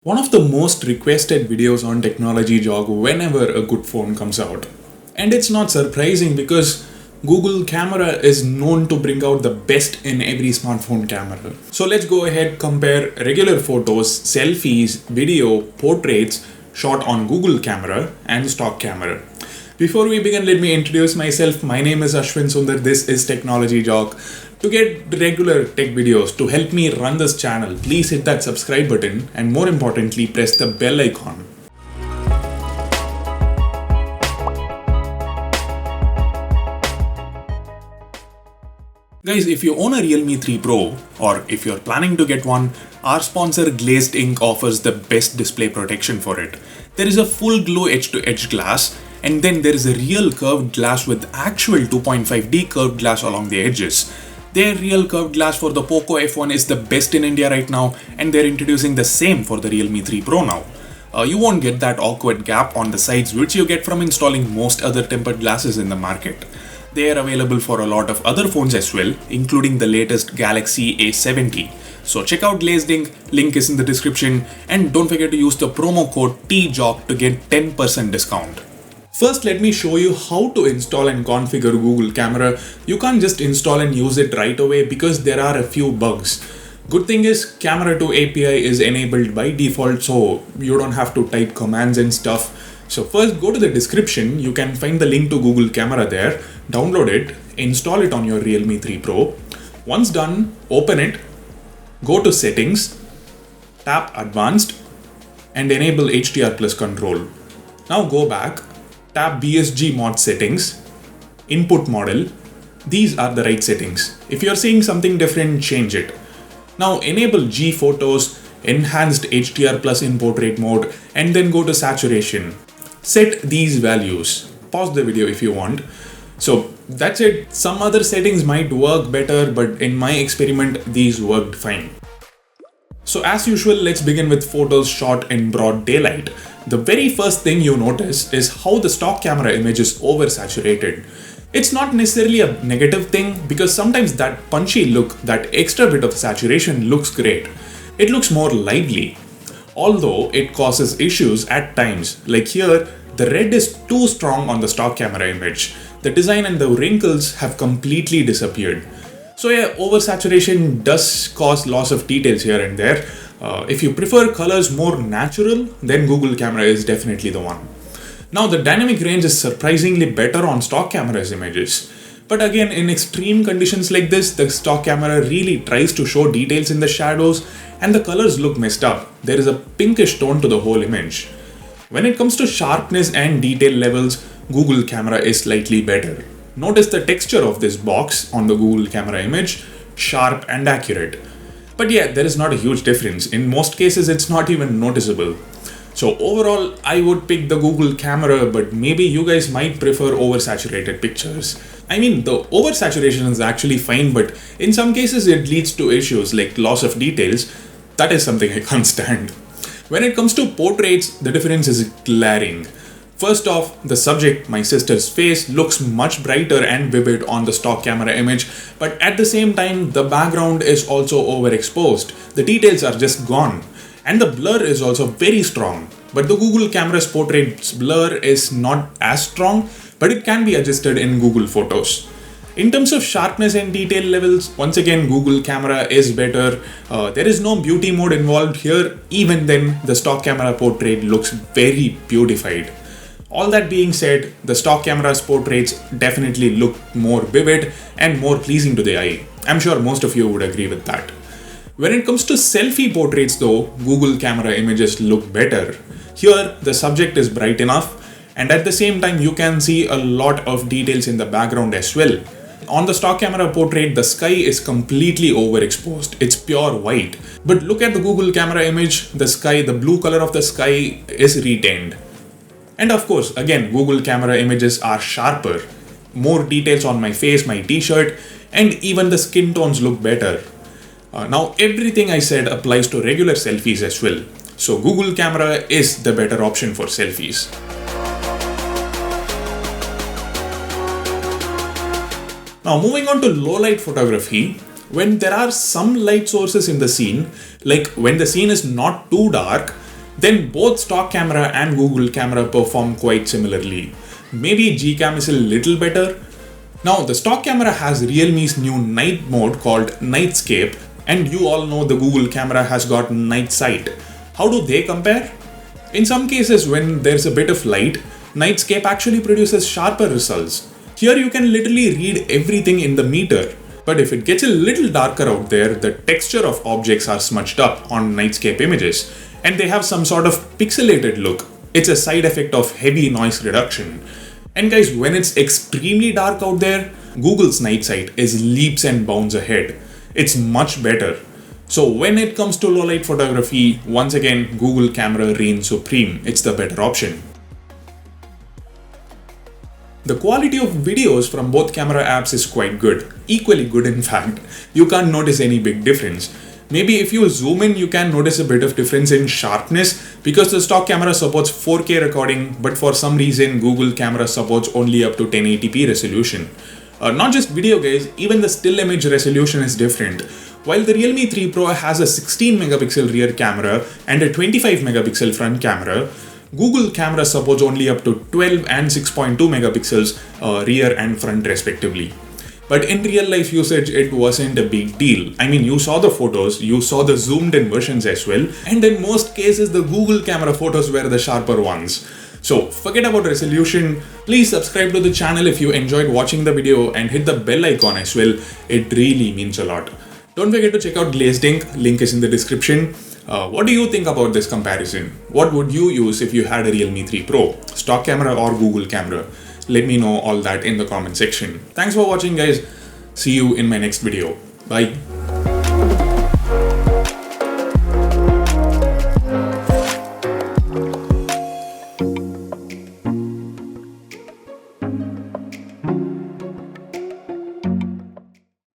One of the most requested videos on technology Jock whenever a good phone comes out. And it's not surprising because Google camera is known to bring out the best in every smartphone camera. So let's go ahead, compare regular photos, selfies, video, portraits shot on Google camera and stock camera. Before we begin, let me introduce myself. My name is Ashwin Sundar. This is Technology Jock. To get regular tech videos to help me run this channel, please hit that subscribe button and more importantly, press the bell icon. Guys, if you own a Realme 3 Pro or if you're planning to get one, our sponsor Glazed Ink offers the best display protection for it. There is a full glow edge-to-edge glass, and then there is a real curved glass with actual 2.5D curved glass along the edges. Their real curved glass for the Poco F1 is the best in India right now, and they're introducing the same for the Realme 3 Pro now. You won't get that awkward gap on the sides which you get from installing most other tempered glasses in the market. They are available for a lot of other phones as well, including the latest Galaxy A70. So check out Glazed Ink, link is in the description, and don't forget to use the promo code TJOCK to get 10% discount. First, let me show you how to install and configure Google Camera. You can't just install and use it right away because there are a few bugs. Good thing is Camera 2 API is enabled by default, so you don't have to type commands and stuff. So first, go to the description. You can find the link to Google Camera there. Download it, install it on your Realme 3 Pro. Once done, open it, go to Settings, tap Advanced, and enable HDR Plus control. Now go back, tap BSG mod settings, input model. These are the right settings. If you're seeing something different, change it. Now enable G photos, enhanced HDR plus in portrait mode, and then go to saturation. Set these values. Pause the video if you want. So that's it. Some other settings might work better, but in my experiment, these worked fine. So as usual, let's begin with photos shot in broad daylight. The very first thing you notice is how the stock camera image is oversaturated. It's not necessarily a negative thing because sometimes that punchy look, that extra bit of saturation looks great. It looks more lively. Although it causes issues at times, like here, the red is too strong on the stock camera image. The design and the wrinkles have completely disappeared. So yeah, oversaturation does cause loss of details here and there. If you prefer colors more natural, then Google Camera is definitely the one. Now the dynamic range is surprisingly better on stock camera's images. But again, in extreme conditions like this, the stock camera really tries to show details in the shadows and the colors look messed up. There is a pinkish tone to the whole image. When it comes to sharpness and detail levels, Google Camera is slightly better. Notice the texture of this box on the Google Camera image, sharp and accurate. But yeah, there is not a huge difference. In most cases, it's not even noticeable. So overall, I would pick the Google Camera, but maybe you guys might prefer oversaturated pictures. I mean, the oversaturation is actually fine, but in some cases it leads to issues like loss of details. That is something I can't stand. When it comes to portraits, the difference is glaring. First off, the subject, my sister's face, looks much brighter and vivid on the stock camera image, but at the same time, the background is also overexposed. The details are just gone. And the blur is also very strong. But the Google Camera's portrait's blur is not as strong, but it can be adjusted in Google Photos. In terms of sharpness and detail levels, once again, Google Camera is better. There is no beauty mode involved here. Even then, the stock camera portrait looks very beautified. All that being said, the stock camera's portraits definitely look more vivid and more pleasing to the eye. I'm sure most of you would agree with that. When it comes to selfie portraits though, Google Camera images look better. Here, the subject is bright enough, and at the same time, you can see a lot of details in the background as well. On the stock camera portrait, the sky is completely overexposed. It's pure white. But look at the Google Camera image, the sky, the blue color of the sky is retained. And of course, again, Google Camera images are sharper. More details on my face, my t-shirt, and even the skin tones look better. Now, everything I said applies to regular selfies as well. So Google Camera is the better option for selfies. Now, moving on to low-light photography, when there are some light sources in the scene, like when the scene is not too dark, then both stock camera and Google camera perform quite similarly. Maybe Gcam is a little better. Now the stock camera has Realme's new night mode called Nightscape, and you all know the Google camera has got night sight. How do they compare? In some cases, when there's a bit of light, Nightscape actually produces sharper results. Here you can literally read everything in the meter. But if it gets a little darker out there, the texture of objects are smudged up on Nightscape images, and they have some sort of pixelated look. It's a side effect of heavy noise reduction. And guys, when it's extremely dark out there, Google's night sight is leaps and bounds ahead. It's much better. So when it comes to low-light photography, once again, Google camera reigns supreme. It's the better option. The quality of videos from both camera apps is quite good. Equally good in fact. You can't notice any big difference. Maybe if you zoom in, you can notice a bit of difference in sharpness because the stock camera supports 4K recording, but for some reason Google camera supports only up to 1080p resolution. Not just video guys, even the still image resolution is different. While the Realme 3 Pro has a 16 megapixel rear camera and a 25 megapixel front camera, Google camera supports only up to 12 and 6.2 megapixels rear and front respectively. But in real life usage, it wasn't a big deal. I mean, you saw the photos, you saw the zoomed in versions as well, and in most cases the Google camera photos were the sharper ones. So forget about resolution. Please subscribe to the channel if you enjoyed watching the video and hit the bell icon as well. It really means a lot. Don't forget to check out Glazed Ink, link is in the description. What do you think about this comparison? What would you use if you had a Realme 3 Pro? Stock camera or Google camera? Let me know all that in the comment section. Thanks for watching guys. See you in my next video. Bye.